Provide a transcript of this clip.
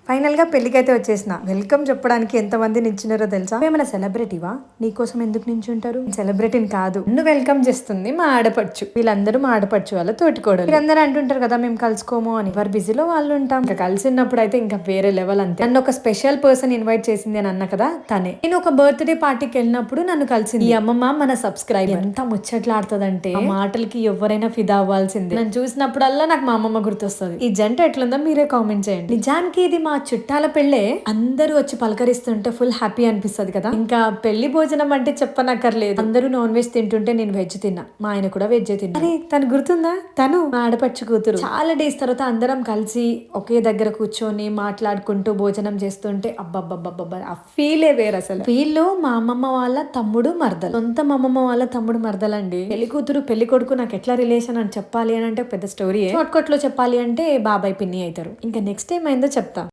Final గా పెళ్లికైతే వచ్చేసిన. Welcome చెప్పడానికి ఎంతమంది నించున్నారో తెలుసా? ఏమైనా సెలబ్రిటీవా? నీకోసం ఎందుకు నించుంటారు? సెలబ్రిటీని కాదు, నన్ను వెల్కమ్ చేస్తుంది మా ఆడపడుచు. వీళ్ళందరూ మా ఆడపడుచు వాళ్ళ తోటికోడలు. వీళ్ళందరూ అంటుంటారు కదా మేము కలుసుకోము అని. ఎవరు బిజీలో వాళ్ళు ఉంటాం. ఇంకా కలిసినప్పుడు అయితే ఇంకా వేరే లెవెల్ అంతే. నన్ను ఒక స్పెషల్ పర్సన్ ఇన్వైట్ చేసింది అని అన్న కదా, తనే. నేను ఒక బర్త్డే పార్టీకి వెళ్ళినప్పుడు నన్ను కలిసింది. ఈ అమ్మమ్మ మన సబ్స్క్రైబర్. ఎంత ముచ్చట్లాడుతుందంటే ఆ మాటలకి ఎవరైనా ఫిదా అవ్వాల్సిందే. నన్ను చూసినప్పుడల్లా నాకు మా అమ్మమ్మ గుర్తొస్తుంది. ఈ జంట ఎట్లుందో మీరే కామెంట్ చేయండి. నిజానికి ఇది మా చుట్టాల పెళ్ళే. అందరూ వచ్చి పలకరిస్తుంటే ఫుల్ హ్యాపీ అనిపిస్తుంది కదా. ఇంకా పెళ్లి భోజనం అంటే చెప్పనక్కర్లేదు. అందరూ నాన్ వెజ్ తింటుంటే నేను వెజ్ తిన్నా, మా ఆయన కూడా వెజ్ తిన్నా. అరే తను గుర్తుందా? తను మా ఆడపడుచు కూతురు. చాలా డేస్ తర్వాత అందరం కలిసి ఒకే దగ్గర కూర్చొని మాట్లాడుకుంటూ భోజనం చేస్తుంటే అబ్బబ్బబ్బబ్బబ్బా ఆ ఫీలే వేరు అసలు. వీళ్ళు మా అమ్మమ్మ వాళ్ళ తమ్ముడు మరదలు. సొంత మా అమ్మమ్మ వాళ్ళ తమ్ముడు మరదలండి. పెళ్లి కూతురు పెళ్లి కొడుకు నాకు ఎట్లా రిలేషన్ అని చెప్పాలి అని అంటే పెద్ద స్టోరీ. షార్ట్ కట్ లో చెప్పాలి అంటే బాబాయ్ పిన్ని అవుతారు. ఇంకా నెక్స్ట్ టైం అయిందో చెప్తా.